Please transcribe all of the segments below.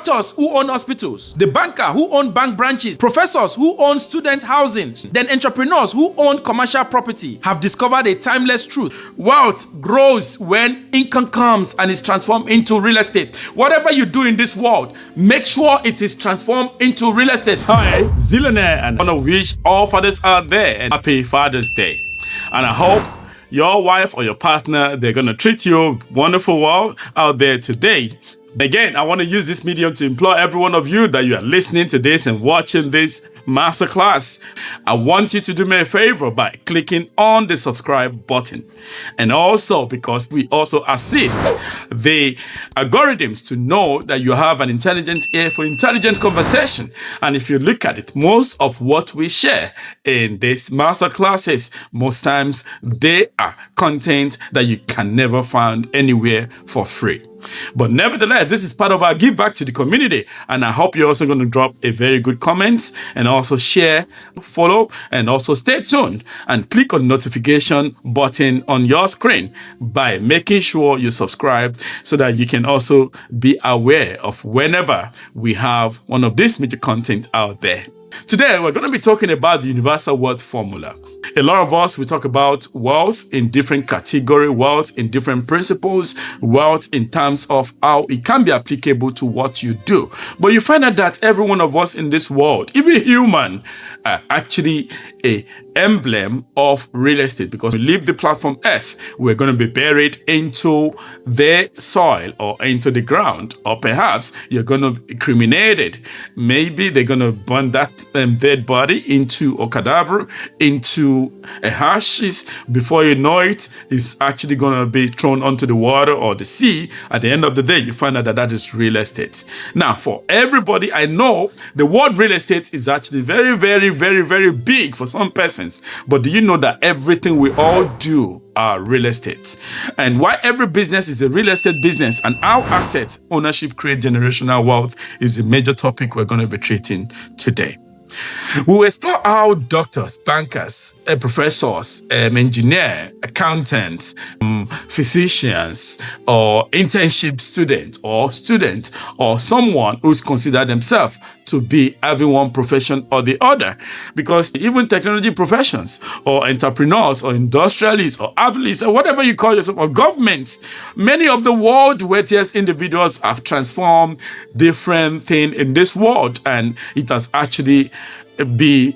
doctors who own hospitals, the banker who own bank branches, professors who own student housing, then entrepreneurs who own commercial property have discovered a timeless truth. Wealth grows when income comes and is transformed into real estate. Whatever you do in this world, make sure it is transformed into real estate. Hi, Zillionaire, and I want to wish all fathers out there a happy Father's Day. And I hope your wife or your partner, they're going to treat you wonderful well out there today. Again, I want to use this medium to implore every one of you that you are listening to this and watching this masterclass. I want you to do me a favor by clicking on the subscribe button. And also, because we also assist the algorithms to know that you have an intelligent ear for intelligent conversation. And if you look at it, most of what we share in these masterclasses, most times they are content that you can never find anywhere for free. But nevertheless, this is part of our give back to the community, and I hope you're also going to drop a very good comment and also share, follow, and also stay tuned and click on the notification button on your screen by making sure you subscribe so that you can also be aware of whenever we have one of this major content out there. Today, we're going to be talking about the universal wealth formula. A lot of us, we talk about wealth in different categories, wealth in different principles, wealth in terms of how it can be applicable to what you do. But you find out that every one of us in this world, even human, are actually a emblem of real estate, because we leave the platform Earth, we're going to be buried into the soil or into the ground, or perhaps you're going to be cremated. Maybe they're going to burn that dead body into a cadaver, into a ashes. Before you know it, it's actually going to be thrown onto the water or the sea. At the end of the day, you find out that that is real estate. Now, for everybody, I know the word real estate is actually very, very, very, very big for some persons. But do you know that everything we all do are real estate? And why every business is a real estate business and how asset ownership creates generational wealth is a major topic we're going to be treating today. We will explore how doctors, bankers, professors, engineers, accountants, physicians, or internship students, or someone who's considered themselves to be having one profession or the other. Because even technology professions, or entrepreneurs, or industrialists, or athletes, or whatever you call yourself, or governments, many of the world's wealthiest individuals have transformed different things in this world, and it has actually be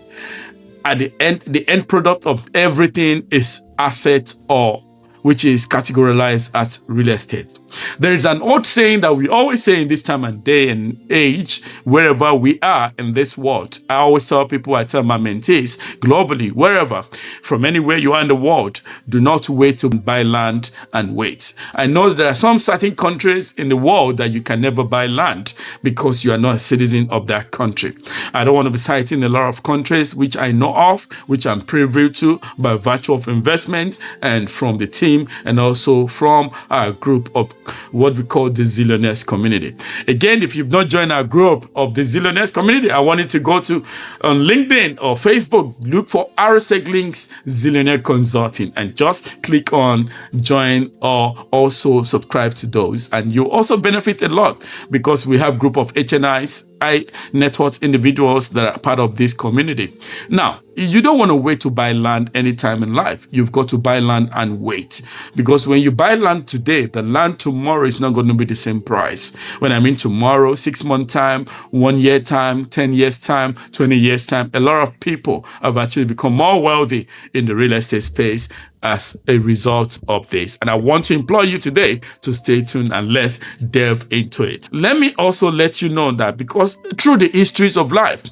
at the end product of everything is asset, or which is categorized as real estate. There is an old saying that we always say in this time and day and age, wherever we are in this world. I always tell people, I tell my mentees globally, wherever, from anywhere you are in the world, do not wait to buy land and wait. I know there are some certain countries in the world that you can never buy land because you are not a citizen of that country. I don't want to be citing a lot of countries which I know of, which I'm privy to by virtue of investment and from the team, and also from our group of what we call the Zillionaires community. Again, if you've not joined our group of the Zillionaires community, I want you to go to on LinkedIn or Facebook, look for Links Zillionaire Consulting, and just click on join or also subscribe to those. And you also benefit a lot because we have group of HNIs, high net worth individuals that are part of this community. Now, you don't want to wait to buy land anytime in life. You've got to buy land and wait. Because when you buy land today, the land tomorrow is not going to be the same price. When I mean tomorrow, 6 months time, 1 year time, 10 years time, 20 years time, a lot of people have actually become more wealthy in the real estate space as a result of this. And I want to implore you today to stay tuned and let's delve into it. Let me also let you know that because through the histories of life,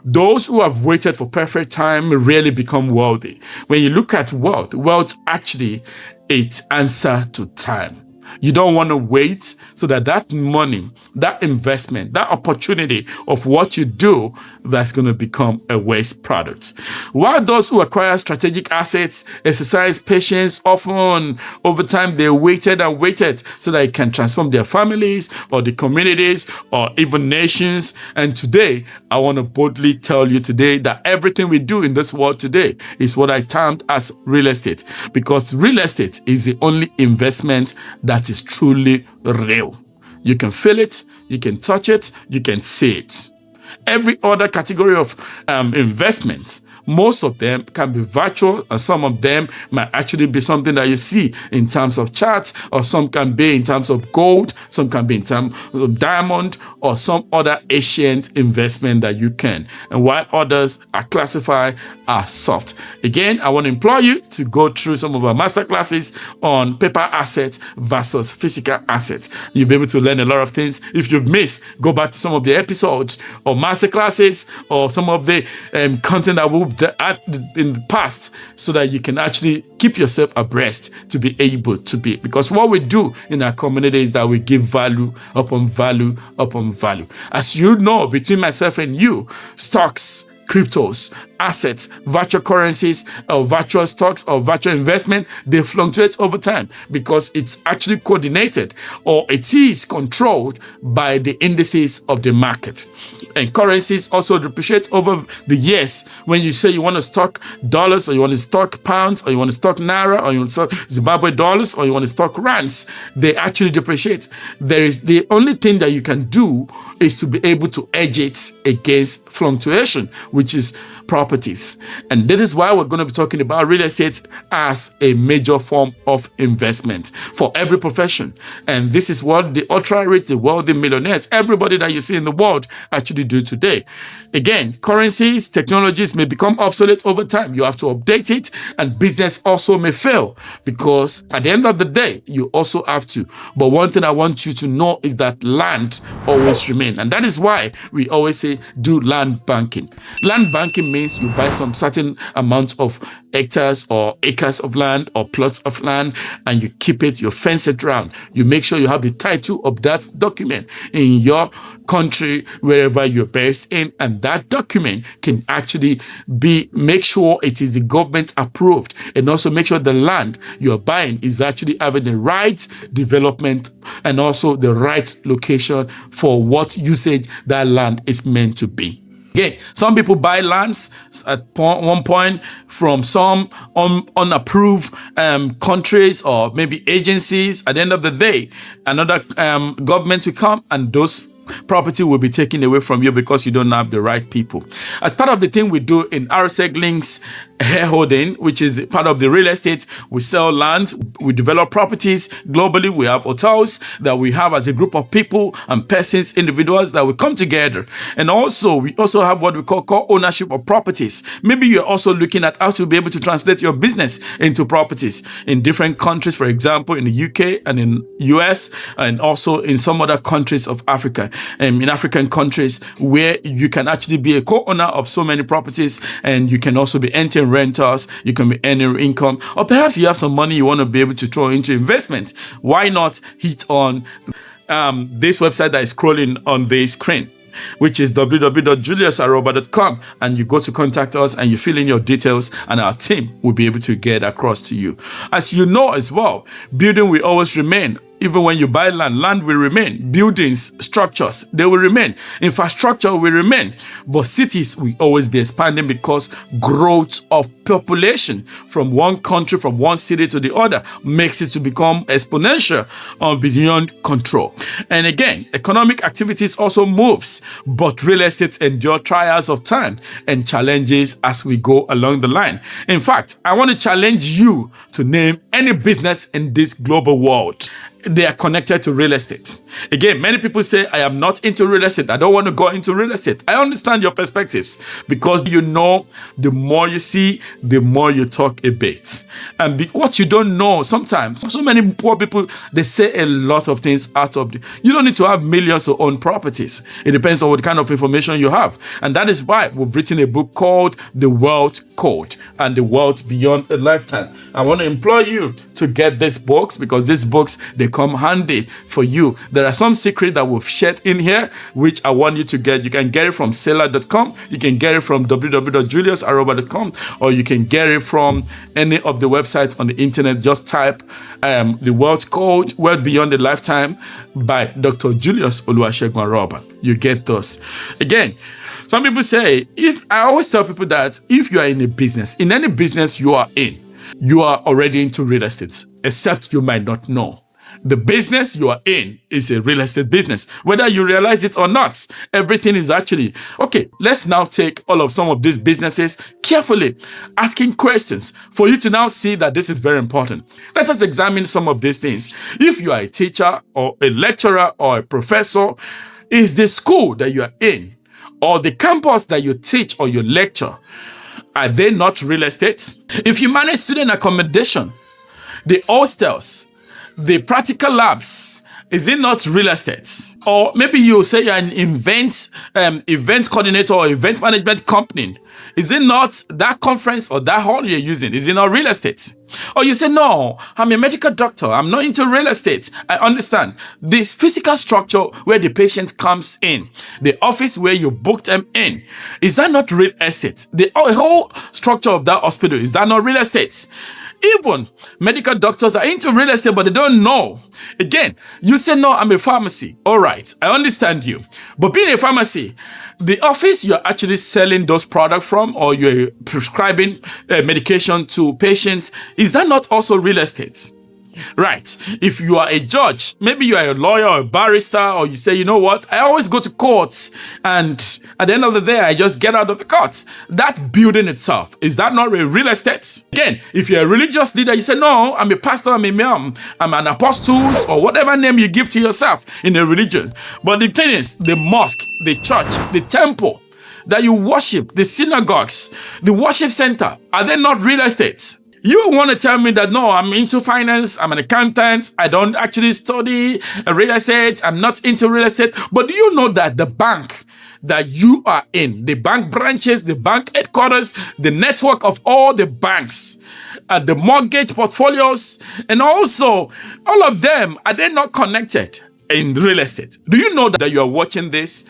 those who have waited for perfect time rarely become wealthy. When you look at wealth actually, it's answer to time. You don't want to wait so that money, that investment, that opportunity of what you do, that's going to become a waste product. While those who acquire strategic assets exercise patience, often over time they waited and waited so that it can transform their families or the communities or even nations. And today, I want to boldly tell you today that everything we do in this world today is what I termed as real estate, because real estate is the only investment that is truly real. You can feel it, you can touch it, you can see it. Every other category of investments, most of them can be virtual, and some of them might actually be something that you see in terms of charts, or some can be in terms of gold, some can be in terms of diamond, or some other ancient investment that you can. And while others are classified as soft. Again, I want to implore you to go through some of our masterclasses on paper assets versus physical assets. You'll be able to learn a lot of things. If you've missed, go back to some of the episodes or masterclasses or some of the content that we've done in the past, so that you can actually keep yourself abreast to be able to be. Because what we do in our community is that we give value upon value upon value. As you know, between myself and you, stocks, cryptos, assets, virtual currencies, or virtual stocks or virtual investment, they fluctuate over time because it's actually coordinated, or it is controlled by the indices of the market. And currencies also depreciate over the years. When you say you want to stock dollars, or you want to stock pounds, or you want to stock naira, or you want to stock Zimbabwe dollars, or you want to stock rands, they actually depreciate. There is the only thing that you can do is to be able to hedge it against fluctuation, which is properties. And that is why we're going to be talking about real estate as a major form of investment for every profession. And this is what the ultra-rich, the wealthy millionaires, everybody that you see in the world actually do today. Again, currencies, technologies may become obsolete over time. You have to update it, and business also may fail, because at the end of the day, you also have to. But one thing I want you to know is that land always remains. And that is why we always say do land banking. Land banking means you buy some certain amount of hectares or acres of land or plots of land, and you keep it, you fence it around. You make sure you have the title of that document in your country, wherever you're based in, and that document can actually make sure it is the government approved, and also make sure the land you're buying is actually having the right development and also the right location for what usage that land is meant to be. Again, some people buy lands at one point from some unapproved countries or maybe agencies. At the end of the day, another government will come, and those property will be taken away from you because you don't have the right people. As part of the thing we do in RSEG Links Holding, which is part of the real estate, we sell land, we develop properties globally. We have hotels that we have as a group of people and persons, individuals that we come together. And also, we also have what we call co-ownership of properties. Maybe you're also looking at how to be able to translate your business into properties in different countries, for example, in the UK and in US, and also in some other countries of Africa, in African countries, where you can actually be a co-owner of so many properties, and you can also be entering rentals, you can be earning income, or perhaps you have some money you want to be able to throw into investment. Why not hit on this website that is scrolling on the screen, which is www.juliusaroba.com, and you go to contact us and you fill in your details, and our team will be able to get across to you. As you know as well, building will always remain. Even when you buy land, land will remain. Buildings, structures, they will remain. Infrastructure will remain. But cities will always be expanding because growth of population from one country, from one city to the other, makes it to become exponential or beyond control. And again, economic activities also moves, but real estate endure trials of time and challenges as we go along the line. In fact, I want to challenge you to name any business in this global world. They are connected to real estate. Again, many people say, I am not into real estate. I don't want to go into real estate. I understand your perspectives, because you know, the more you see, the more you talk a bit. And what you don't know, sometimes, so many poor people, they say a lot of things out of you don't need to have millions to own properties. It depends on what kind of information you have. And that is why we've written a book called The Wealth Code and The Wealth Beyond a Lifetime. I want to implore you to get these books, because these books, they come handy for you. There are some secrets that we've shared in here, which I want you to get. You can get it from seller.com, you can get it from www.juliusaroba.com, or you can get it from any of the websites on the internet. Just type The Wealth Code, Wealth Beyond a Lifetime by Dr. Julius Aroba. You get those. Again, some people say, I always tell people that if you are in a business, in any business you are in, you are already into real estate, except you might not know. The business you are in is a real estate business. Whether you realize it or not, everything is actually... Okay, let's now take all of some of these businesses carefully, asking questions for you to now see that this is very important. Let us examine some of these things. If you are a teacher or a lecturer or a professor, is the school that you are in or the campus that you teach or you lecture, are they not real estate? If you manage student accommodation, the hostels, the practical labs, is it not real estate? Or maybe you say you're an event coordinator or event management company. Is it not that conference or that hall you're using? Is it not real estate? Or you say, no, I'm a medical doctor. I'm not into real estate. I understand. This physical structure where the patient comes in, the office where you booked them in, is that not real estate? The whole structure of that hospital, is that not real estate? Even medical doctors are into real estate, but they don't know. Again, you say, no, I'm a pharmacy. All right, I understand you. But being a pharmacy, the office you're actually selling those products from, or you're prescribing medication to patients, is that not also real estate? Right. If you are a judge, maybe you are a lawyer or a barrister, or you say, you know what, I always go to courts, and at the end of the day, I just get out of the courts. That building itself, is that not a real estate? Again, if you're a religious leader, you say, no, I'm a pastor, I'm an apostle, or whatever name you give to yourself in a religion. But the thing is, the mosque, the church, the temple that you worship, the synagogues, the worship center, are they not real estate? You want to tell me that, no, I'm into finance, I'm an accountant, I don't actually study real estate, I'm not into real estate. But do you know that the bank that you are in, the bank branches, the bank headquarters, the network of all the banks, the mortgage portfolios, and also all of them, are they not connected in real estate? Do you know that you are watching this?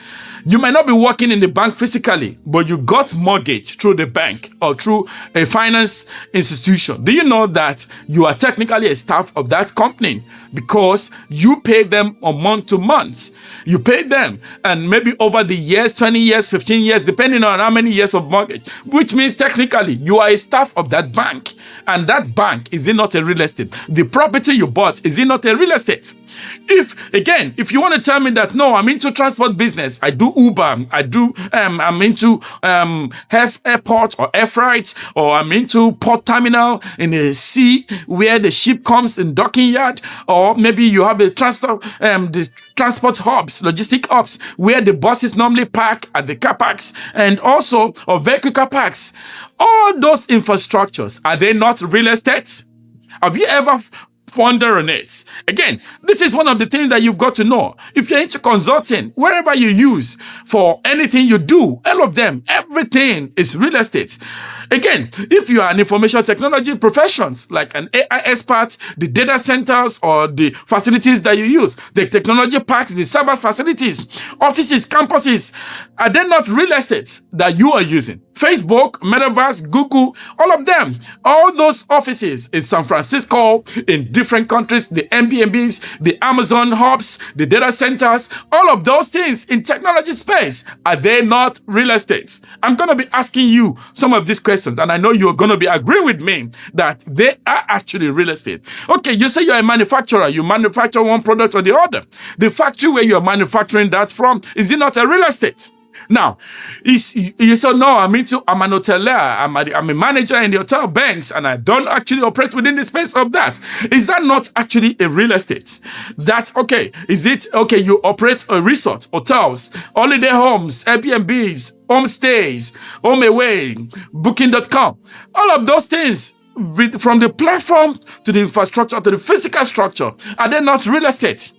You might not be working in the bank physically, but you got mortgage through the bank or through a finance institution. Do you know that you are technically a staff of that company because you pay them on month to month? You pay them, and maybe over the years, 20 years, 15 years, depending on how many years of mortgage, which means technically you are a staff of that bank. And that bank, is it not a real estate? The property you bought, is it not a real estate? If you want to tell me that, no, I'm into transport business, I do Uber, I'm into health airport or air freight, or I'm into port terminal in the sea where the ship comes in docking yard, or maybe you have the transport hubs, logistic hubs, where the buses normally park at the car parks, and also or vehicle car parks. All those infrastructures, are they not real estate? Have you ever ponder on it? Again, this is one of the things that you've got to know. If you're into consulting, wherever you use for anything you do, all of them, everything is real estate. Again, if you are an information technology professions, like an AI expert, the data centers or the facilities that you use, the technology parks, the server facilities, offices, campuses, are they not real estate that you are using? Facebook, Metaverse, Google, all of them, all those offices in San Francisco, in different countries, the Airbnbs, the Amazon hubs, the data centers, all of those things in technology space, are they not real estate? I'm going to be asking you some of these questions, and I know you're going to be agreeing with me that they are actually real estate. Okay, you say you're a manufacturer, you manufacture one product or the other. The factory where you're manufacturing that from, is it not a real estate? Now, you say, no, I'm an hotelier, I'm a manager in the hotel banks, and I don't actually operate within the space of that. Is that not actually a real estate? That, okay, is it, okay, you operate a resort, hotels, holiday homes, Airbnbs, homestays, home away, booking.com, all of those things, from the platform to the infrastructure to the physical structure, are they not real estate?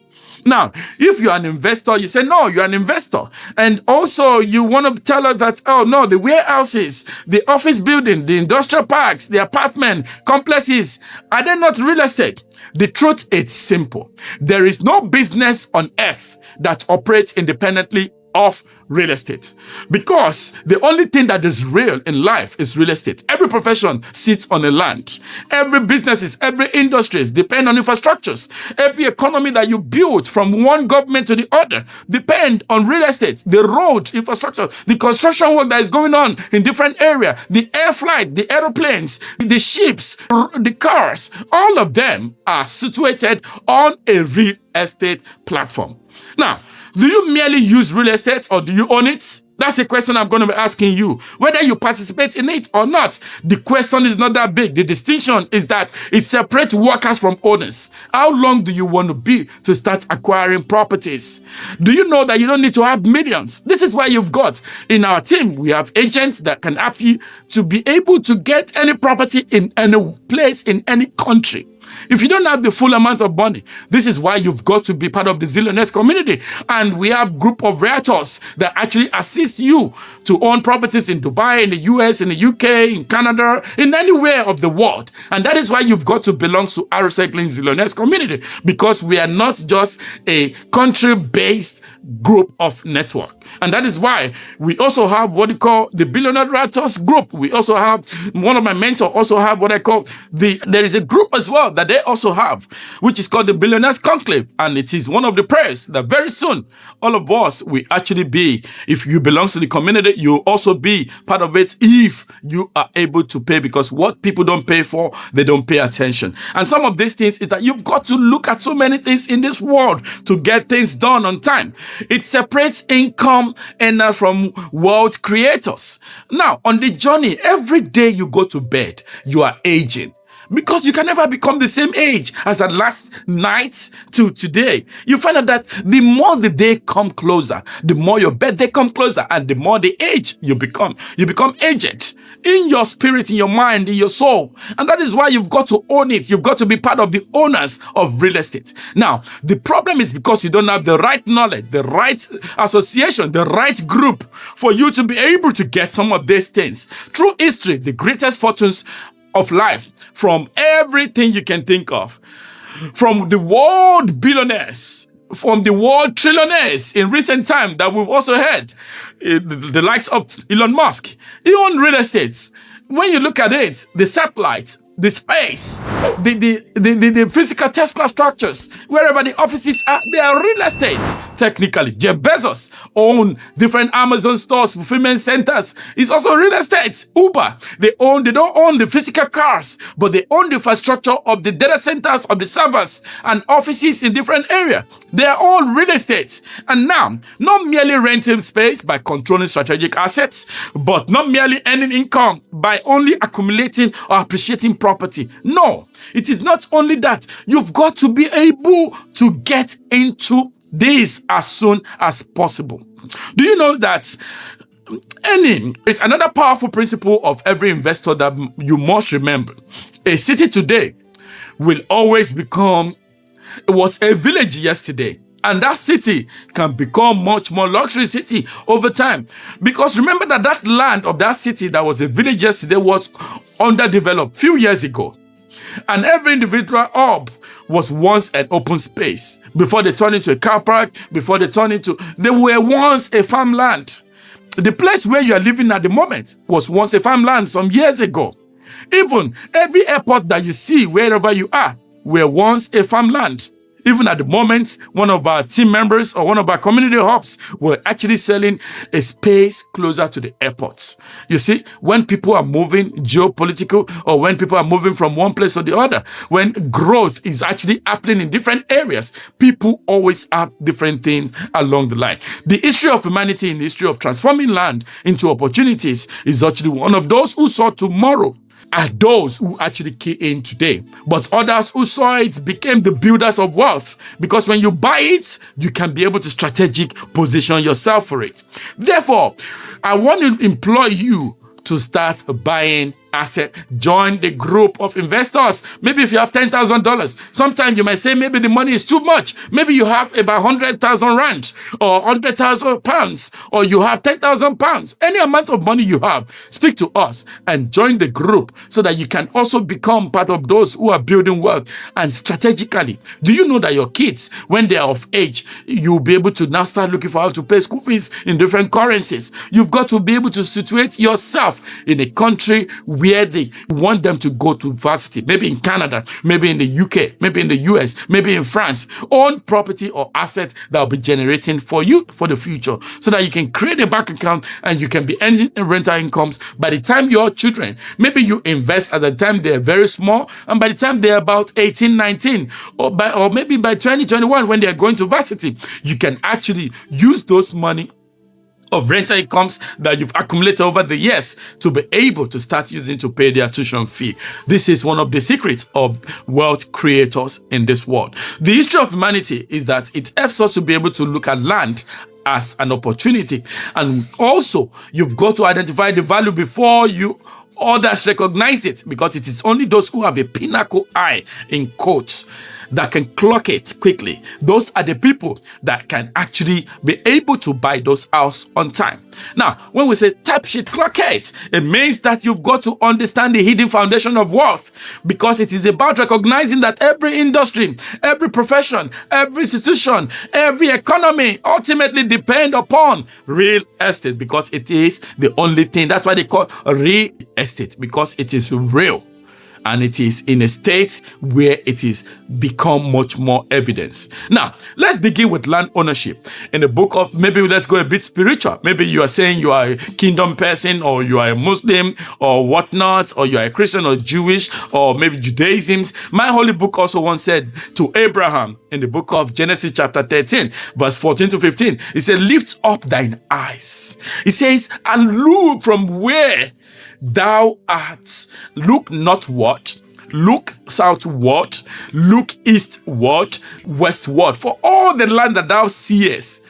Now, if you're an investor, you say, no, you're an investor. And also you want to tell us that, oh, no, the warehouses, the office building, the industrial parks, the apartment complexes, are they not real estate? The truth is simple. There is no business on earth that operates independently of real estate, because the only thing that is real in life is real estate. Every profession sits on a land. Every businesses, every industries depend on infrastructures. Every economy that you build from one government to the other depend on real estate. The road infrastructure, the construction work that is going on in different areas, the air flight, the aeroplanes, the ships, the cars, all of them are situated on a real estate platform. Now, do you merely use real estate or do you own it? That's a question I'm going to be asking you. Whether you participate in it or not, the question is not that big. The distinction is that it separates workers from owners. How long do you want to be to start acquiring properties? Do you know that you don't need to have millions? This is why you've got in our team, we have agents that can help you to be able to get any property in any place in any country. If you don't have the full amount of money, this is why you've got to be part of the Zillionaires community. And we have a group of realtors that actually assist you to own properties in Dubai, in the US, in the UK, in Canada, in anywhere of the world. And that is why you've got to belong to our Recycling Zillionaires community, because we are not just a country-based group of network. And that is why we also have what we call the Billionaire Realtors group. We also have, one of my mentors also have what I call there is a group as well that they also have, which is called the Billionaires Conclave. And it is one of the prayers that very soon all of us will actually be, if you belong to the community, you'll also be part of it if you are able to pay, because what people don't pay for, they don't pay attention. And some of these things is that you've got to look at so many things in this world to get things done on time. It separates income and from wealth creators. Now, on the journey, every day you go to bed, you are aging. Because you can never become the same age as at last night to today. You find out that the more the day come closer, the more your birthday come closer, and the more the age you become. You become aged in your spirit, in your mind, in your soul. And that is why you've got to own it. You've got to be part of the owners of real estate. Now, the problem is because you don't have the right knowledge, the right association, the right group for you to be able to get some of these things. Through history, the greatest fortunes of life, from everything you can think of, from the world billionaires, from the world trillionaires in recent time that we've also heard, the likes of Elon Musk, he owned real estates. When you look at it, the satellites, the space, the physical Tesla structures, wherever the offices are, they are real estate. Technically, Jeff Bezos own different Amazon stores, fulfillment centers. It's also real estate. Uber, they don't own the physical cars, but they own the infrastructure of the data centers, of the servers and offices in different areas. They are all real estate. And now, not merely renting space by controlling strategic assets, but not merely earning income by only accumulating or appreciating property. No, it is not only that. You've got to be able to get into this as soon as possible. Do you know that earning is another powerful principle of every investor that you must remember? A city today will always become, it was a village yesterday. And that city can become much more luxury city over time. Because remember that land of that city that was a village yesterday was underdeveloped a few years ago. And every individual hub was once an open space. Before they turned into a car park, they were once a farmland. The place where you are living at the moment was once a farmland some years ago. Even every airport that you see wherever you are were once a farmland. Even at the moment, one of our team members or one of our community hubs were actually selling a space closer to the airports. You see, when people are moving geopolitical, or when people are moving from one place to the other, when growth is actually happening in different areas, people always have different things along the line. The history of humanity in the history of transforming land into opportunities is actually one of those who saw tomorrow are those who actually key in today. But others who saw it became the builders of wealth, because when you buy it, you can be able to strategic position yourself for it. Therefore, I want to implore you to start buying asset, join the group of investors. Maybe if you have $10,000, sometimes you might say maybe the money is too much. Maybe you have about 100,000 rand or 100,000 pounds, or you have 10,000 pounds. Any amount of money you have, speak to us and join the group so that you can also become part of those who are building wealth. And strategically, do you know that your kids, when they are of age, you'll be able to now start looking for how to pay school fees in different currencies. You've got to be able to situate yourself in a country where they want them to go to university, maybe in Canada, maybe in the UK, maybe in the US, maybe in France. Own property or assets that will be generating for you for the future, so that you can create a bank account and you can be earning rental incomes by the time your children, maybe you invest at the time they're very small, and by the time they're about 18, 19, or maybe by 2021 when they're going to university, you can actually use those money of rental incomes that you've accumulated over the years to be able to start using to pay their tuition fee. This is one of the secrets of wealth creators in this world. The history of humanity is that it helps us to be able to look at land as an opportunity. And also, you've got to identify the value before others recognize it, because it is only those who have a pinnacle eye, in quotes, that can clock it quickly. Those are the people that can actually be able to buy those houses on time. Now, when we say type sheet clock it means that you've got to understand the hidden foundation of wealth, because it is about recognizing that every industry, every profession, every institution, every economy ultimately depend upon real estate, because it is the only thing. That's why they call real estate, because it is real. And it is in a state where it is become much more evidence. Now, let's begin with land ownership. In the book of, maybe let's go a bit spiritual. Maybe you are saying you are a kingdom person, or you are a Muslim, or whatnot, or you are a Christian or Jewish, or maybe Judaism. My holy book also once said to Abraham in the book of Genesis chapter 13, verse 14 to 15, it said, lift up thine eyes. It says, and look from where thou art. Look northward, look southward, look eastward, westward. For all the land that thou seest,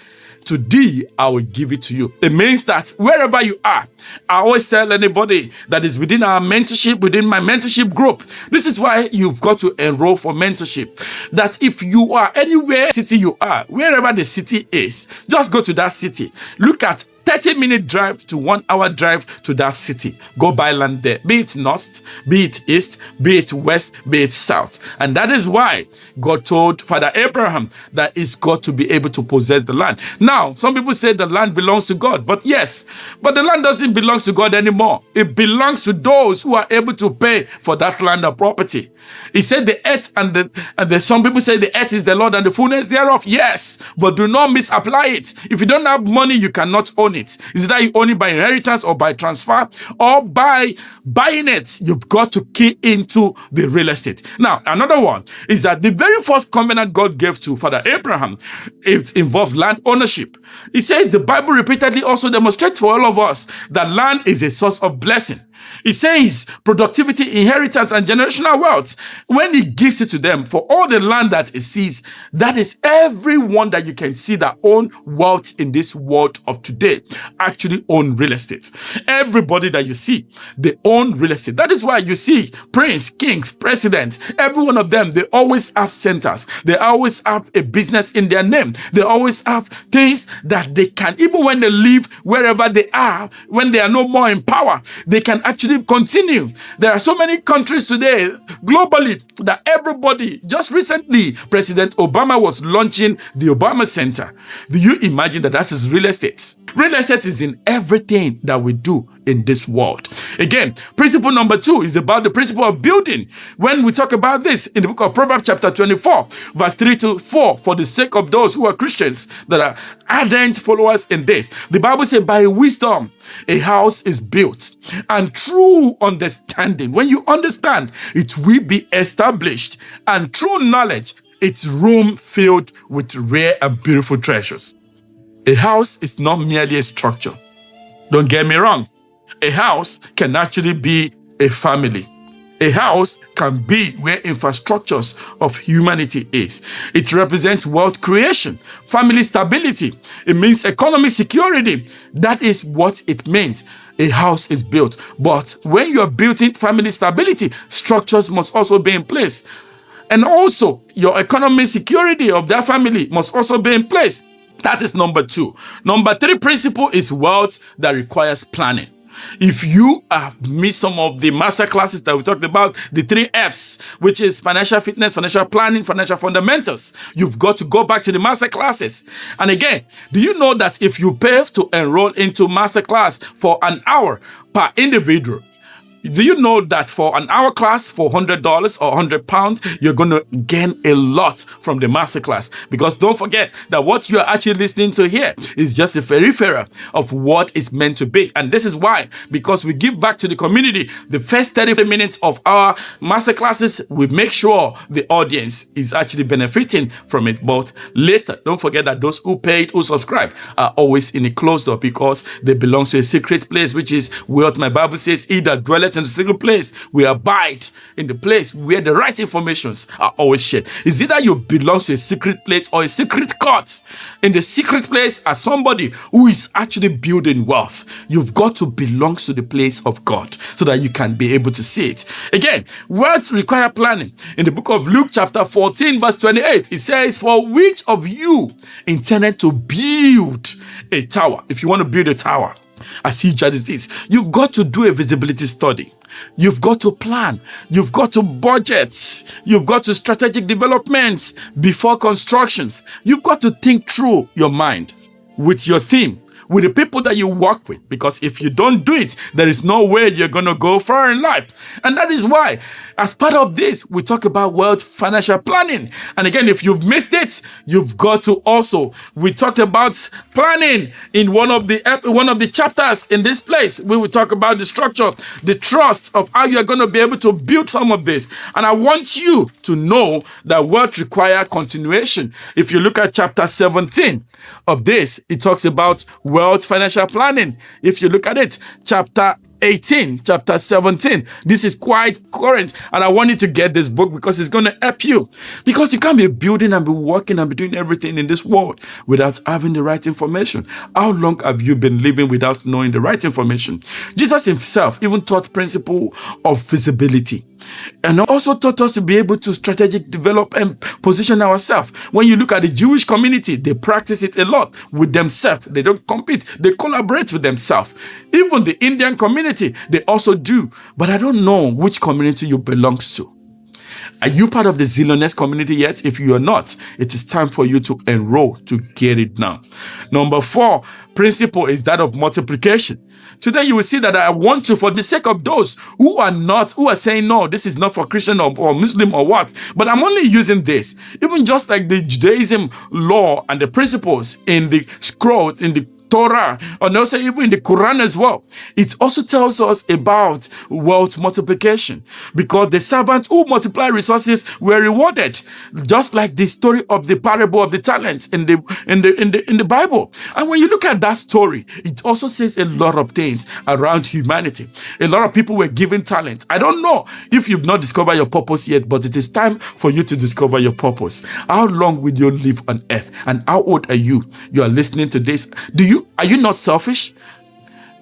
to thee I will give it to you. It means that wherever you are, I always tell anybody that is within our mentorship, within my mentorship group, this is why you've got to enroll for mentorship. That if you are anywhere city you are, wherever the city is, just go to that city. Look at 30-minute drive to 1 hour drive to that city. Go buy land there. Be it north, be it east, be it west, be it south. And that is why God told Father Abraham that he's got to be able to possess the land. Now, some people say the land belongs to God. But yes, but the land doesn't belong to God anymore. It belongs to those who are able to pay for that land or property. He said the earth and some people say the earth is the Lord and the fullness thereof. Yes, but do not misapply it. If you don't have money, you cannot own it. Is it that you own it by inheritance or by transfer or by buying it? You've got to key into the real estate. Now, another one is that the very first covenant God gave to Father Abraham, it involved land ownership. He says the Bible repeatedly also demonstrates for all of us that land is a source of blessing. It says productivity, inheritance, and generational wealth. When he gives it to them for all the land that he sees, that is everyone that you can see that own wealth in this world of today actually own real estate. Everybody that you see, they own real estate. That is why you see prince, kings, presidents, every one of them, they always have centers. They always have a business in their name. They always have things that they can, even when they live wherever they are, when they are no more in power, they can actually continue. There are so many countries today globally that everybody, just recently President Obama was launching the Obama Center. Do you imagine that is real estate? Real estate is in everything that we do in this world. Again, principle number 2 is about the principle of building. When we talk about this in the book of Proverbs chapter 24, verse 3 to 4, for the sake of those who are Christians that are ardent followers in this, the Bible says, by wisdom a house is built, and true understanding, when you understand, it will be established, and true knowledge, its room filled with rare and beautiful treasures. A house is not merely a structure. Don't get me wrong. A house can actually be a family. A house can be where infrastructures of humanity is. It represents wealth creation, family stability. It means economic security. That is what it means. A house is built. But when you are building family stability, structures must also be in place. And also, your economic security of that family must also be in place. That is number 2. Number 3 principle is wealth that requires planning. If you have missed some of the master classes that we talked about, the 3 F's, which is financial fitness, financial planning, financial fundamentals, you've got to go back to the master classes. And again, do you know that if you pay to enroll into master class for an hour per individual, do you know that for an hour class for $100 or £100, you're going to gain a lot from the masterclass? Because don't forget that what you are actually listening to here is just a peripheral of what it's meant to be. And this is why, because we give back to the community, the first 30 minutes of our masterclasses, we make sure the audience is actually benefiting from it. But later, don't forget that those who paid, who subscribe, are always in a closed door because they belong to a secret place, which is what my Bible says, he that dwelleth in the single place, we abide in the place where the right informations are always shared. It's either you belong to a secret place or a secret court. In the secret place, as somebody who is actually building wealth, you've got to belong to the place of God so that you can be able to see it. Again, wealth require planning. In the book of Luke chapter 14 verse 28, it says, for which of you intended to build a tower? If you want to build a tower, as huge as it is, you've got to do a visibility study. You've got to plan. You've got to budget. You've got to strategic developments before constructions. You've got to think through your mind with your team, with the people that you work with, because if you don't do it, there is no way you're going to go far in life. And that is why, as part of this, we talk about wealth financial planning. And again, if you've missed it, you've got to also, we talked about planning in one of the chapters in this place. We will talk about the structure, the trust of how you're going to be able to build some of this. And I want you to know that wealth requires continuation. If you look at chapter 17 of this, it talks about wealth financial planning. If you look at it, chapter 18, chapter 17, this is quite current, and I want you to get this book because it's going to help you, because you can't be building and be working and be doing everything in this world without having the right information. How long have you been living without knowing the right information? Jesus himself even taught principle of visibility, and also taught us to be able to strategically develop and position ourselves. When you look at the Jewish community, they practice it a lot with themselves. They don't compete, they collaborate with themselves. Even the Indian community, they also do. But I don't know which community you belong to. Are you part of the Zillionaires community yet? If you are not, it is time for you to enroll to get it now. Number 4 principle is that of multiplication. Today you will see that I want to, for the sake of those who are saying, no, this is not for Christian or Muslim or what, but I'm only using this. Even just like the Judaism law and the principles in the scroll, in the Torah, and also even in the Quran as well, it also tells us about wealth multiplication, because the servants who multiply resources were rewarded, just like the story of the parable of the talents in the Bible. And when you look at that story, it also says a lot of things around humanity. A lot of people were given talent. I don't know if you've not discovered your purpose yet, but it is time for you to discover your purpose. How long will you live on earth, and how old are you? You are listening to this. Are you not selfish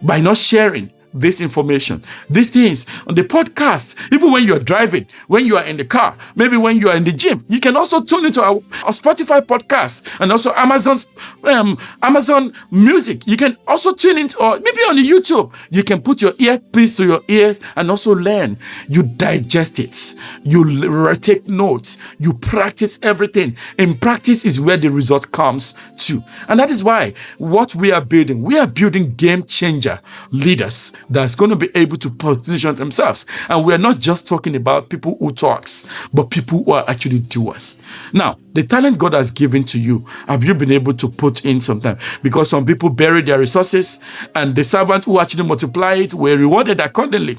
by not sharing this information, these things on the podcast? Even when you're driving, when you are in the car, maybe when you are in the gym, you can also tune into our Spotify podcast and also Amazon Music. You can also tune into, or maybe on the YouTube, you can put your earpiece to your ears and also learn. You digest it. You take notes. You practice everything. In practice is where the result comes to. And that is why what we are building game changer leaders that's going to be able to position themselves. And we're not just talking about people who talks, but people who are actually doers. Now, the talent God has given to you, have you been able to put in some time? Because some people bury their resources, and the servants who actually multiply it were rewarded accordingly.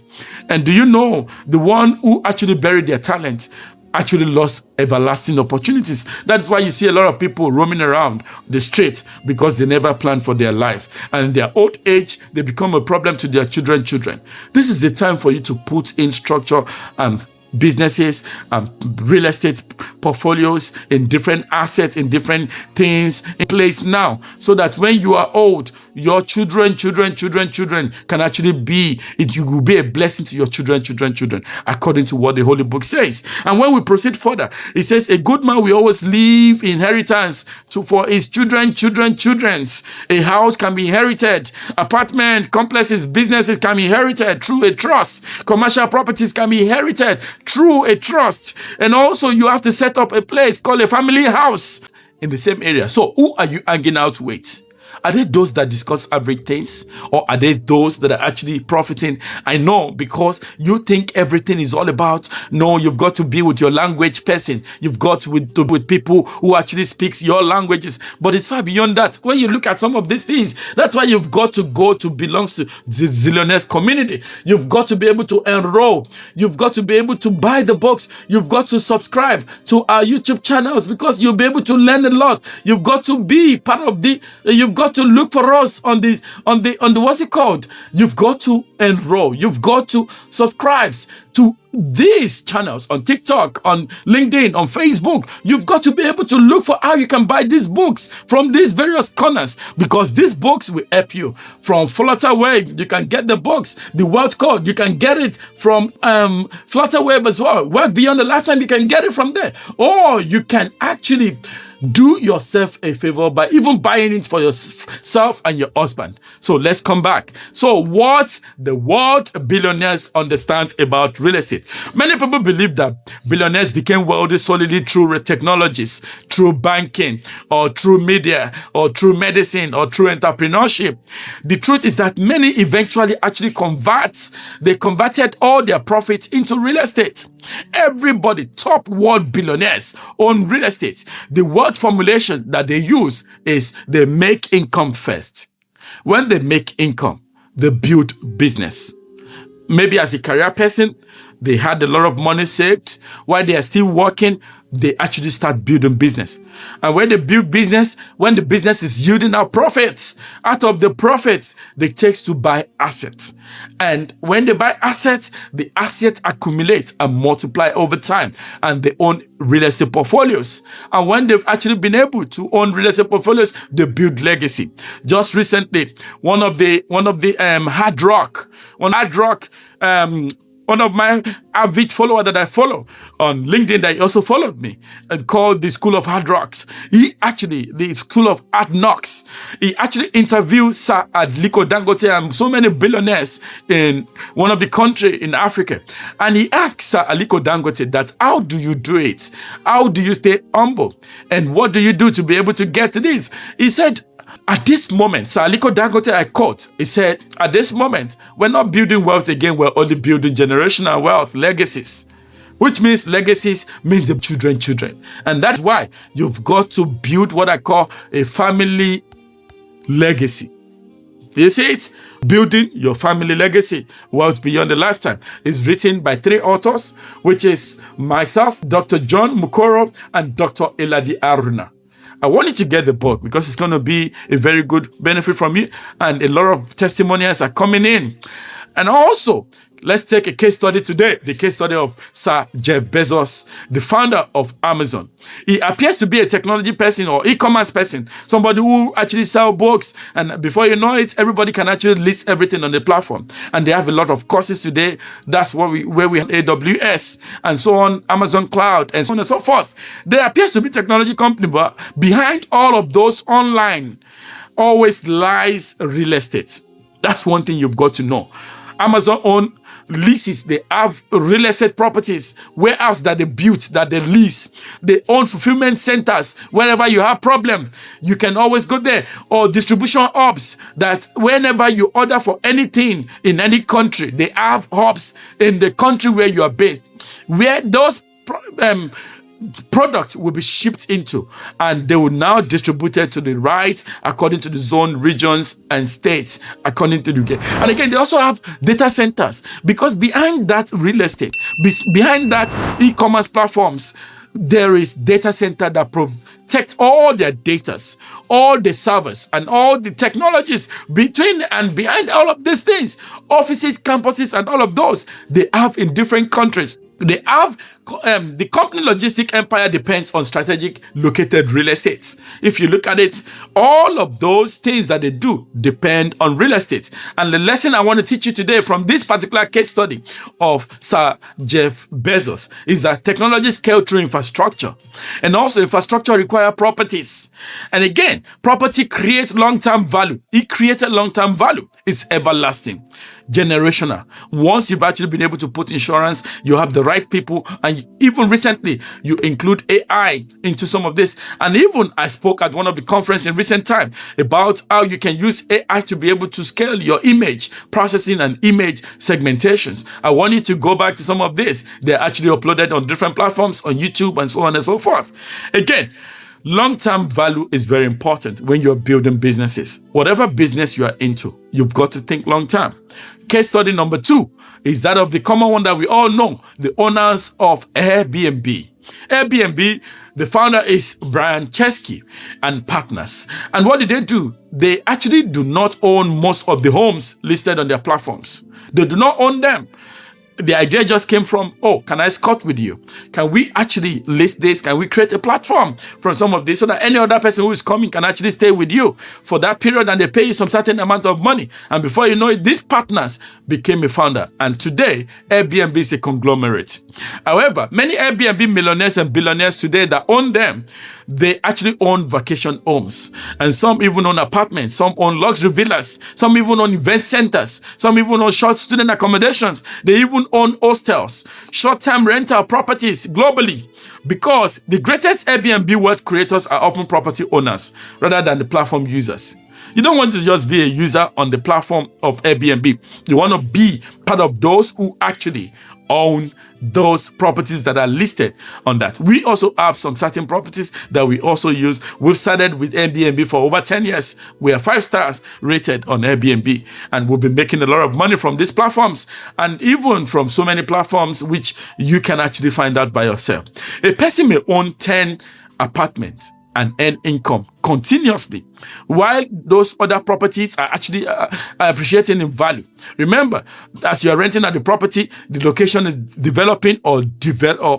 And do you know the one who actually buried their talent actually lost everlasting opportunities. That's why you see a lot of people roaming around the streets, because they never planned for their life. And in their old age, they become a problem to their children. This is the time for you to put in structure and businesses and real estate portfolios in different assets, in different things in place now, so that when you are old, your children can actually be it. You will be a blessing to your children, according to what the Holy Book says. And when we proceed further, it says a good man will always leave inheritance for his children's. A house can be inherited, apartment complexes, businesses can be inherited through a trust, commercial properties can be inherited through a trust. And also you have to set up a place called a family house in the same area. So who are you hanging out with? Are they those that discuss average things, or are they those that are actually profiting? I know, because you think everything is all about, no, you've got to be with your language person. You've got to with people who actually speaks your languages. But it's far beyond that. When you look at some of these things, that's why you've got to go to belong to the Zillionaires community. You've got to be able to enroll. You've got to be able to buy the books. You've got to subscribe to our YouTube channels, because you'll be able to learn a lot. You've got to be part of you've got to look for us on the what's it called? You've got to enroll. You've got to subscribe to these channels on TikTok, on LinkedIn, on Facebook. You've got to be able to look for how you can buy these books from these various corners, because these books will help you. From Flutterwave, you can get the books. The Wealth Code, you can get it from Flutterwave as well. Work Beyond a Lifetime, you can get it from there. Or you can actually do yourself a favor by even buying it for yourself and your husband. So let's come back. So what the world billionaires understand about real estate. Many people believe that billionaires became wealthy solely through technologies, through banking, or through media, or through medicine, or through entrepreneurship. The truth is that many eventually actually converted all their profits into real estate. Everybody, top world billionaires own real estate. The word formulation that they use is they make income first. When they make income, they build business. Maybe as a career person, they had a lot of money saved. While they are still working, they actually start building business. And when they build business, when the business is yielding out profits, out of the profits, they take to buy assets. And when they buy assets, the assets accumulate and multiply over time, and they own real estate portfolios. And when they've actually been able to own real estate portfolios, they build legacy. Just recently, one of my avid follower that I follow on LinkedIn, that he also followed me, called the School of Hard Rocks. The School of Hard Knocks. He actually interviewed Sir Aliko Dangote and so many billionaires in one of the country in Africa. And he asked Sir Aliko Dangote that, how do you do it? How do you stay humble? And what do you do to be able to get to this? He said, at this moment, Sir Aliko Dangote, I quote, he said, at this moment, we're not building wealth again, we're only building generational wealth, legacies. Which means legacies means the children. And that's why you've got to build what I call a family legacy. You see it? Building your family legacy, Wealth Beyond a Lifetime, is written by 3 authors, which is myself, Dr. John Mukoro, and Dr. Eladi Aruna. I want you to get the book because it's going to be a very good benefit from you, and a lot of testimonials are coming in. And also, let's take a case study today, the case study of Sir Jeff Bezos, the founder of Amazon. He appears to be a technology person or e-commerce person, somebody who actually sells books, and before you know it, everybody can actually list everything on the platform. And they have a lot of courses today. That's where we have AWS and so on, Amazon Cloud, and so on and so forth. There appears to be a technology company, but behind all of those online always lies real estate. That's one thing you've got to know. Amazon owns leases. They have real estate properties, warehouse that they built, that they lease. They own fulfillment centers. Whenever you have problem, you can always go there. Or distribution hubs that whenever you order for anything in any country, they have hubs in the country where you are based, where those product will be shipped into, and they will now distribute it to the right according to the zone, regions, and states according to the UK. And again, they also have data centers, because behind that real estate, behind that e-commerce platforms, there is data center that protect all their datas, all the servers, and all the technologies between and behind all of these things. Offices, campuses, and all of those they have in different countries. They have the company logistic empire depends on strategic located real estates. If you look at it, all of those things that they do depend on real estate. And the lesson I want to teach you today from this particular case study of Sir Jeff Bezos is that technology scale through infrastructure, and also infrastructure require properties. And again, property creates long-term value. It created long-term value. It's everlasting, generational. Once you've actually been able to put insurance, you have the right people, and even recently you include AI into some of this. And even I spoke at one of the conferences in recent time about how you can use AI to be able to scale your image processing and image segmentations. I want you to go back to some of this. They're actually uploaded on different platforms on YouTube and so on and so forth. Again, long-term value is very important when you're building businesses. Whatever business you are into, you've got to think long-term. Case study number 2 is that of the common one that we all know, the owners of Airbnb. Airbnb, the founder is Brian Chesky and partners. And what did they do? They actually do not own most of the homes listed on their platforms. They do not own them. The idea just came from, oh, can I scout with you? Can we actually list this? Can we create a platform from some of this so that any other person who is coming can actually stay with you for that period, and they pay you some certain amount of money? And before you know it, these partners became a founder. And today, Airbnb is a conglomerate. However, many Airbnb millionaires and billionaires today that own them, they actually own vacation homes. And some even own apartments. Some own luxury villas. Some even own event centers. Some even own short student accommodations. They even own hostels, short-term rental properties globally, because the greatest Airbnb wealth creators are often property owners rather than the platform users. You don't want to just be a user on the platform of Airbnb. You want to be part of those who actually own those properties that are listed on that. We also have some certain properties that we also use. We've started with Airbnb for over 10 years. We are 5 stars rated on Airbnb, and we've been making a lot of money from these platforms, and even from so many platforms which you can actually find out by yourself. A person may own 10 apartments and earn income continuously, while those other properties are actually appreciating in value. Remember, as you are renting at the property, the location is developing or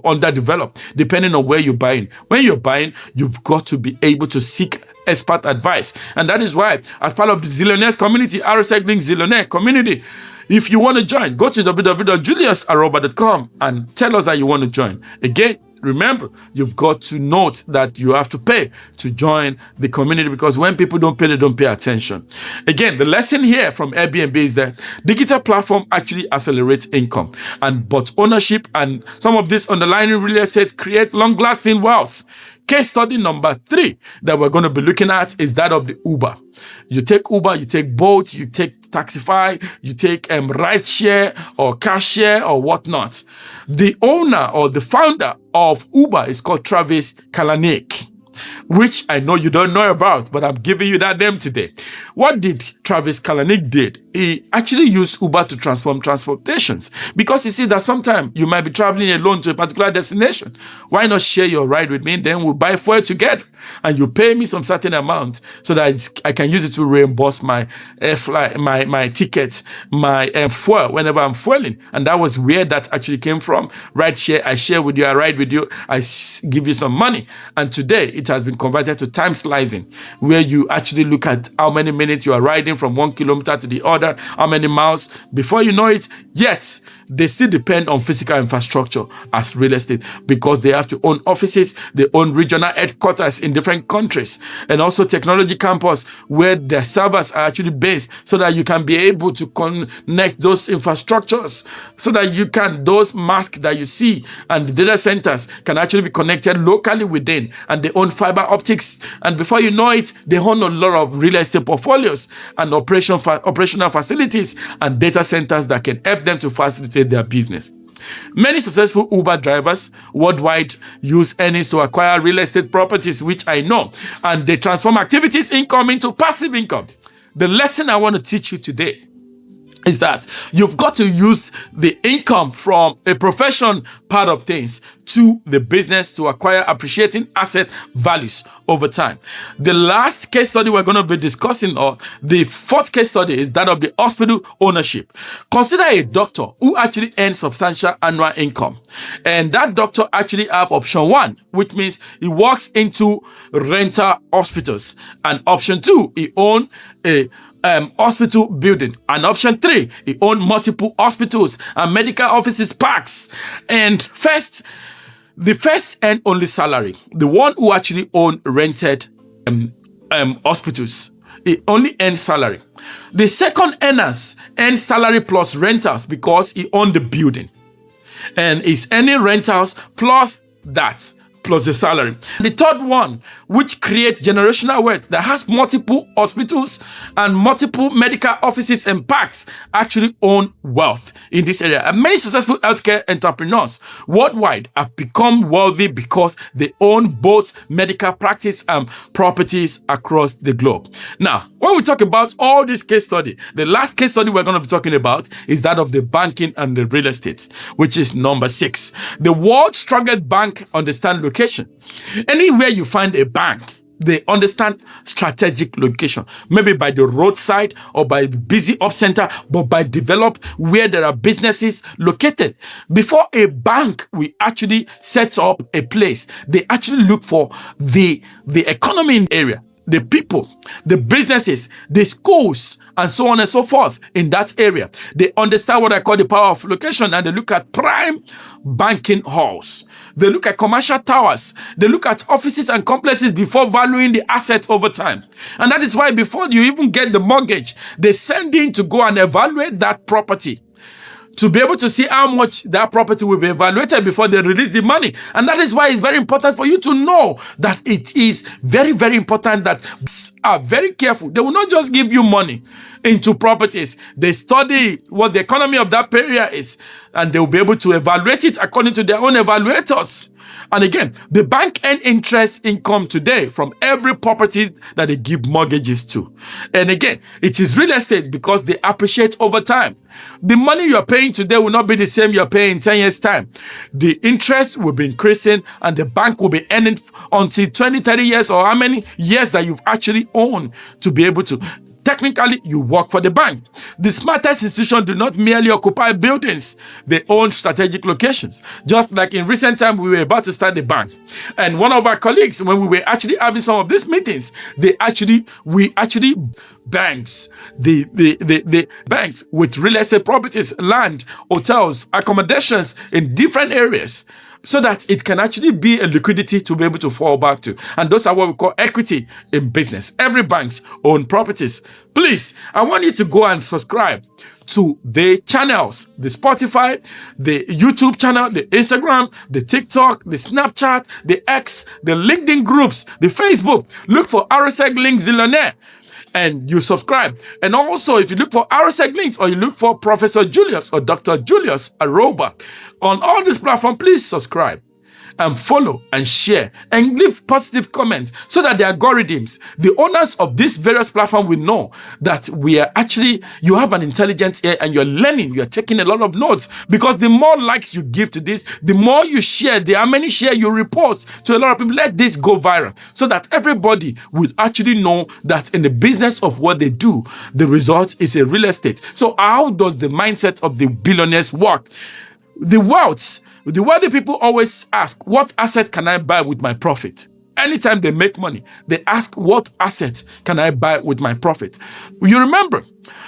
underdeveloped, depending on where you're buying. When you're buying, you've got to be able to seek expert advice. And that is why, as part of the Zillionaires community, Link Zillionaire community, if you want to join, go to www.juliusaroba.com and tell us that you want to join. Again, remember, you've got to note that you have to pay to join the community, because when people don't pay, they don't pay attention. Again, the lesson here from Airbnb is that digital platform actually accelerates income, but ownership and some of this underlying real estate create long-lasting wealth. Case study number 3 that we're going to be looking at is that of the Uber. You take Uber, you take Bolt, you take Taxify, you take rideshare or car share or whatnot. The owner or the founder of Uber is called Travis Kalanick, which I know you don't know about, but I'm giving you that name today. What did Travis Kalanick did? He actually used Uber to transform transportations, because you see that sometimes you might be traveling alone to a particular destination. Why not share your ride with me? Then we'll buy fuel together, and you pay me some certain amount so that I can use it to reimburse my flight, my ticket, my fuel whenever I'm fueling. And that was where that actually came from. Ride share, I share with you, I ride with you, I give you some money. And today it has been converted to time slicing, where you actually look at how many minutes you are riding from 1 kilometer to the other, how many miles. Before you know it, yet they still depend on physical infrastructure as real estate, because they have to own offices, they own regional headquarters in different countries, and also technology campus where their servers are actually based, so that you can be able to connect those infrastructures, so that you can, those masks that you see and the data centers can actually be connected locally within, and they own fiber optics, and before you know it, they own a lot of real estate portfolios and operational facilities and data centers that can help them to facilitate their business. Many successful Uber drivers worldwide use earnings to acquire real estate properties, which I know, and they transform activities income into passive income. The lesson I want to teach you today is that you've got to use the income from a profession part of things to the business to acquire appreciating asset values over time. The last case study we're going to be discussing, or the fourth case study, is that of the hospital ownership. Consider a doctor who actually earns substantial annual income. And that doctor actually have option 1, which means he walks into rental hospitals. And option 2, he owns a hospital building. And option 3, he own multiple hospitals and medical offices parks. And the first earn only salary. The one who actually own rented hospitals, he only earns salary. The second earners earn salary plus rentals because he own the building. And he's earning rentals plus that, plus the salary. The third one, which creates generational wealth, that has multiple hospitals and multiple medical offices and parks, actually own wealth in this area. And many successful healthcare entrepreneurs worldwide have become wealthy because they own both medical practice and properties across the globe. Now, when we talk about all this case study, the last case study we're going to be talking about is that of the banking and the real estate, which is number 6. The world's strongest bank understands location. Anywhere you find a bank, they understand strategic location, maybe by the roadside or by busy up center, but by develop where there are businesses located. Before a bank will actually set up a place, they actually look for the economy in the area, the people, the businesses, the schools, and so on and so forth in that area. They understand what I call the power of location, and they look at prime banking halls. They look at commercial towers. They look at offices and complexes before valuing the asset over time. And that is why before you even get the mortgage, they send in to go and evaluate that property, to be able to see how much that property will be evaluated before they release the money. And that is why it's very important for you to know that it is very, very important that are very careful. They will not just give you money into properties. They study what the economy of that area is, and they will be able to evaluate it according to their own evaluators. And again, the bank earn interest income today from every property that they give mortgages to. And again, it is real estate because they appreciate over time. The money you're paying today will not be the same you're paying in 10 years' time. The interest will be increasing, and the bank will be earning until 20, 30 years, or how many years that you've actually owned to be able to. Technically, you work for the bank. The smartest institutions do not merely occupy buildings, they own strategic locations. Just like in recent time, we were about to start the bank. And one of our colleagues, when we were actually having some of these meetings, banks, the banks with real estate properties, land, hotels, accommodations in different areas, so that it can actually be a liquidity to be able to fall back to. And those are what we call equity in business. Every bank's own properties. Please, I want you to go and subscribe to the channels, the Spotify, the YouTube channel, the Instagram, the TikTok, the Snapchat, the X, the LinkedIn groups, the Facebook. Look for RSEG Link Zillionaire, and you subscribe. And also, if you look for RSEG Links, or you look for Professor Julius or Dr. Julius Aroba on all these platforms, please subscribe and follow and share and leave positive comments so that the algorithms, the owners of these various platforms, will know that you have an intelligent ear and you're learning, you're taking a lot of notes, because the more likes you give to this, the more you share, the how many share you repost to a lot of people. Let this go viral so that everybody will actually know that in the business of what they do, the result is a real estate. So how does the mindset of the billionaires work? The wealthy people always ask, what asset can I buy with my profit? Anytime they make money, they ask, what asset can I buy with my profit? You remember,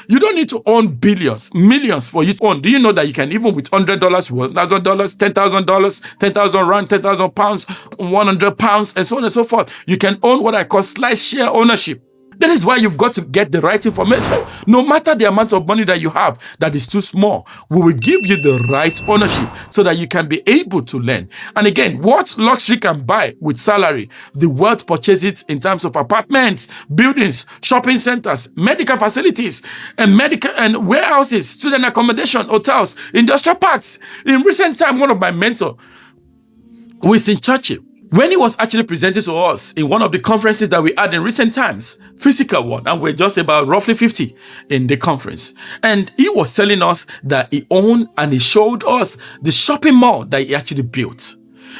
you don't need to own billions, millions for you to own. Do you know that you can, even with $100, $1,000, $10,000, 10,000 rand, 10,000 pounds, 100 pounds, and so on and so forth, you can own what I call slice share ownership. That is why you've got to get the right information. No matter the amount of money that you have that is too small, we will give you the right ownership so that you can be able to learn. And again, what luxury can buy with salary, the wealth purchases in terms of apartments, buildings, shopping centers, medical facilities, and medical and warehouses, student accommodation, hotels, industrial parks. In recent time, one of my mentors, Winston Churchill, when he was actually presented to us in one of the conferences that we had in recent times, physical one, and we're just about roughly 50 in the conference. And he was telling us that he owned and he showed us the shopping mall that he actually built.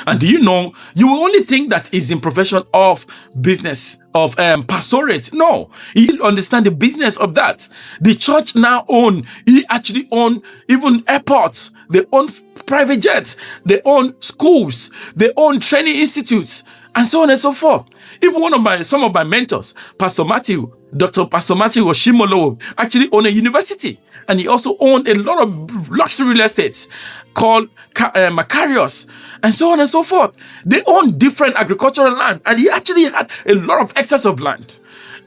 And do you know, you will only think that he's in profession of business, of pastorate. No, he understand the business of that. The church now he actually own even airports. They own private jets. They own schools. They own training institutes, and so on and so forth. Even some of my mentors, Dr. Pastor Matthew Oshimolo, actually owned a university, and he also owned a lot of luxury real estates called Macarius, and so on and so forth. They own different agricultural land, and he actually had a lot of hectares of land.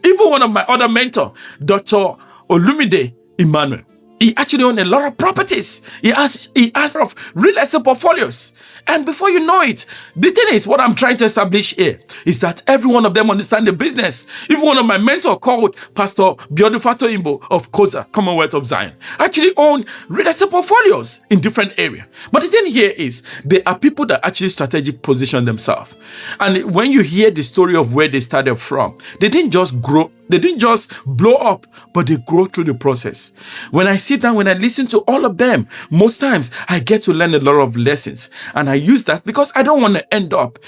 Even one of my other mentors, Dr. Olumide Emmanuel, he actually owned a lot of properties. He has a lot of real estate portfolios. And before you know it, the thing is, what I'm trying to establish here is that every one of them understand the business. Even one of my mentors called Pastor Biodu Fatoimbo of Koza, Commonwealth of Zion, actually own real estate portfolios in different areas. But the thing here is, there are people that actually strategic position themselves. And when you hear the story of where they started from, they didn't just grow. They didn't just blow up, but they grow through the process. When I sit down, when I listen to all of them, most times I get to learn a lot of lessons. And I use that because I don't want to end up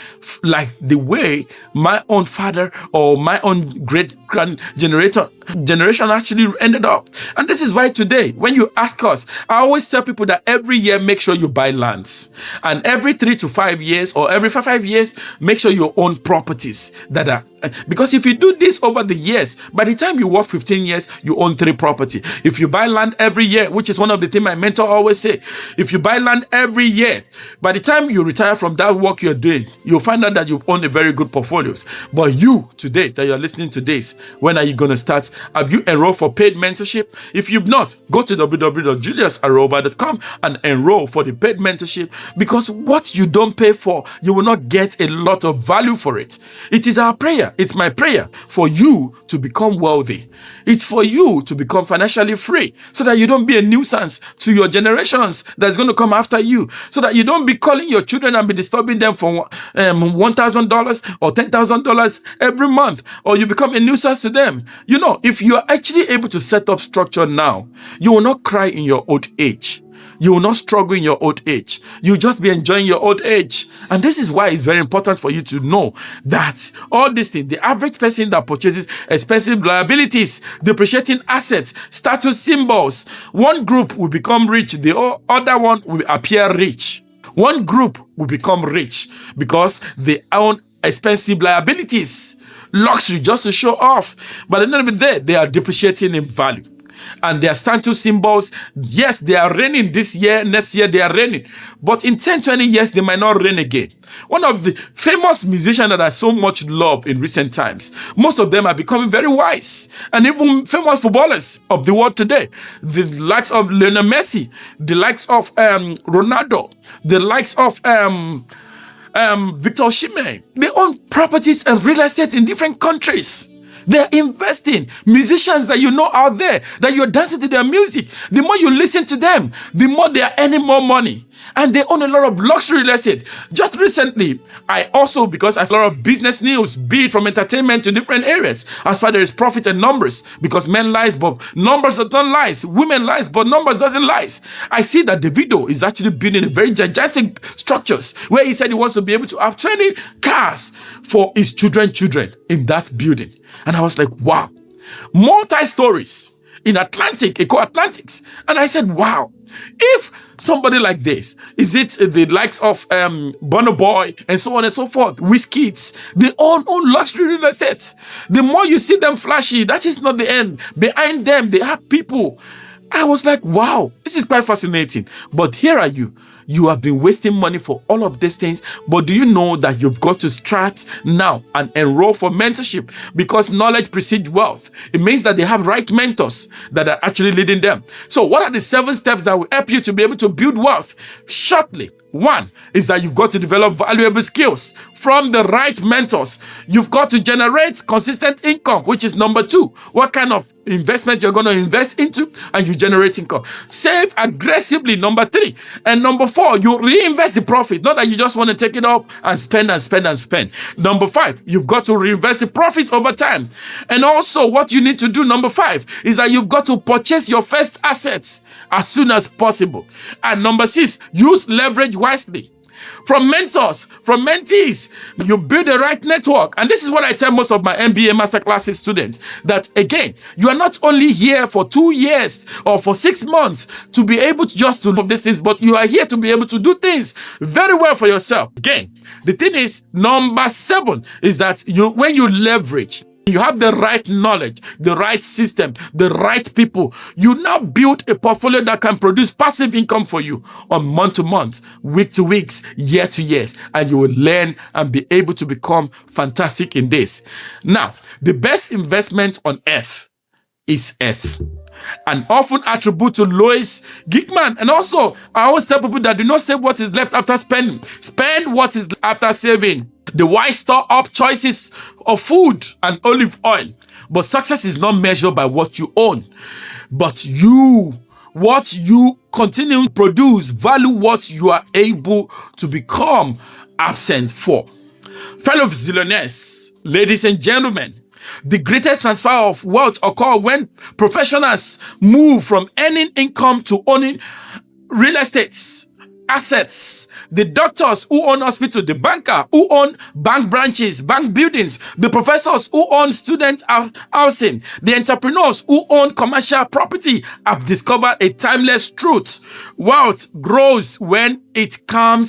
like the way my own father or my own great-grand generation actually ended up. And this is why today, when you ask us, I always tell people that every year, make sure you buy lands. And every 3 to 5 years or every 5 years, make sure you own properties that are, because if you do this over the years, by the time you work 15 years, you own 3 property. If you buy land every year, which is one of the things my mentor always say, if you buy land every year, by the time you retire from that work you're doing, you'll find out that you own a very good portfolios. But you today that you're listening to this, when are you going to start? Have you enrolled for paid mentorship? If you've not, go to www.juliusaroba.com and enroll for the paid mentorship, because what you don't pay for, you will not get a lot of value for it. It is our prayer. It's my prayer for you to become wealthy. It's for you to become financially free so that you don't be a nuisance to your generations that's going to come after you, so that you don't be calling your children and be disturbing them for $1,000 or $10,000 every month, or you become a nuisance to them. You know, if you are actually able to set up structure now, you will not cry in your old age. You will not struggle in your old age. You'll just be enjoying your old age. And this is why it's very important for you to know that all these things, the average person that purchases expensive liabilities, depreciating assets, status symbols, one group will become rich, the other one will appear rich. One group will become rich because they own expensive liabilities, luxury just to show off. But at the end of the day, they are depreciating in value. And their status symbols, yes, they are reigning this year, next year they are reigning. But in 10, 20 years, they might not reign again. One of the famous musicians that I so much love in recent times, most of them are becoming very wise. And even famous footballers of the world today, the likes of Lionel Messi, the likes of Ronaldo, the likes of Victor Osimhen, they own properties and real estate in different countries. They're investing. Musicians that you know out there, that you're dancing to their music, the more you listen to them, the more they are earning more money. And they own a lot of luxury real estate. Just recently, I also, because I have a lot of business news, be it from entertainment to different areas, as far as there is profit and numbers, because men lies, but numbers don't lies. Women lies, but numbers doesn't lies. I see that Davido is actually building a very gigantic structures where he said he wants to be able to have 20 cars for his children in that building. And I was like, wow, multi-stories in Eco-Atlantics. And I said, wow, if somebody like this, is it the likes of Burna Boy and so on and so forth, Wizkids, they own luxury real estate. The more you see them flashy, that is not the end. Behind them, they have people I was like, wow, this is quite fascinating. But here are you. You have been wasting money for all of these things. But do you know that you've got to start now and enroll for mentorship? Because knowledge precedes wealth. It means that they have right mentors that are actually leading them. So what are the 7 steps that will help you to be able to build wealth? Shortly. 1 is that you've got to develop valuable skills from the right mentors. You've got to generate consistent income, which is number 2. What kind of investment you're going to invest into, and you generate income. Save aggressively, number 3. And number 4, you reinvest the profit. Not that you just want to take it up and spend and spend and spend. Number 5, you've got to reinvest the profit over time. And also what you need to do, number 5, is that you've got to purchase your first assets as soon as possible. And number 6, use leverage wisely. From mentors, from mentees, you build the right network. And this is what I tell most of my MBA Masterclass students, that again, you are not only here for 2 years or for 6 months to be able to just to do these things, but you are here to be able to do things very well for yourself. Again, the thing is, number 7 is that when you leverage, you have the right knowledge, the right system, the right people, you now build a portfolio that can produce passive income for you on month to month, week to weeks, year to years, and you will learn and be able to become fantastic in this. Now, the best investment on earth is earth, and often attribute to Louis Geekman. And also, I always tell people that do not save what is left after spending. Spend what is after saving. The wise store up choices of food and olive oil. But success is not measured by what you own, but what you continue to produce, value what you are able to become absent for. Fellow zillionaires, ladies and gentlemen, the greatest transfer of wealth occurs when professionals move from earning income to owning real estates, assets. The doctors who own hospitals, the banker who own bank branches, bank buildings, the professors who own student housing, the entrepreneurs who own commercial property have discovered a timeless truth. Wealth grows when income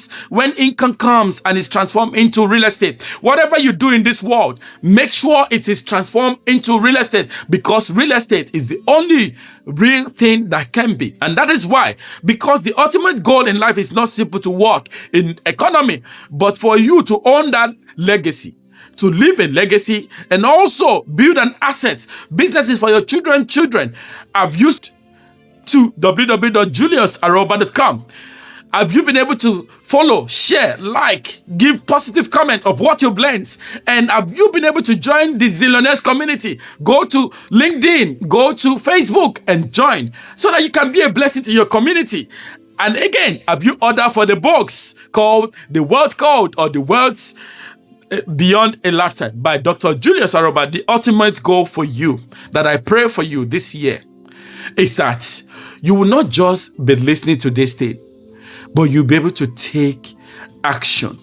comes and is transformed into real estate. Whatever you do in this world, make sure it is transformed into real estate, because real estate is the only real thing that can be. And that is why, because the ultimate goal in life is not simple to work in economy, but for you to own that legacy, to leave a legacy, and also build an asset, businesses for your children. I've used to www.juliusaroba.com. Have you been able to follow, share, like, give positive comment of what you've learned? And have you been able to join the Zillionaires community? Go to LinkedIn, go to Facebook and join so that you can be a blessing to your community. And again, have you ordered for the books called The Wealth Code or The Wealth Beyond a Lifetime by Dr. Julius Aroba? The ultimate goal for you that I pray for you this year is that you will not just be listening to this thing, but you'll be able to take action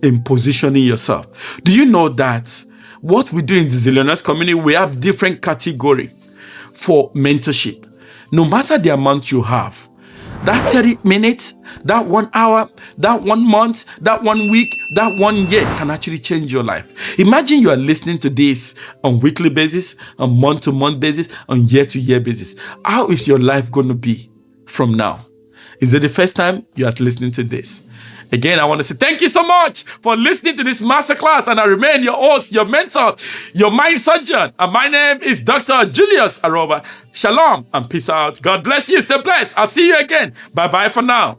in positioning yourself. Do you know that what we do in the Zillionaires community, we have different categories for mentorship. No matter the amount you have, that 30 minutes, that 1 hour, that 1 month, that 1 week, that 1 year can actually change your life. Imagine you are listening to this on weekly basis, on month-to-month basis, on year-to-year basis. How is your life going to be from now? Is it the first time you are listening to this? Again, I want to say thank you so much for listening to this masterclass, and I remain your host, your mentor, your mind surgeon. And my name is Dr. Julius Aroba. Shalom and peace out. God bless you. Stay blessed. I'll see you again. Bye-bye for now.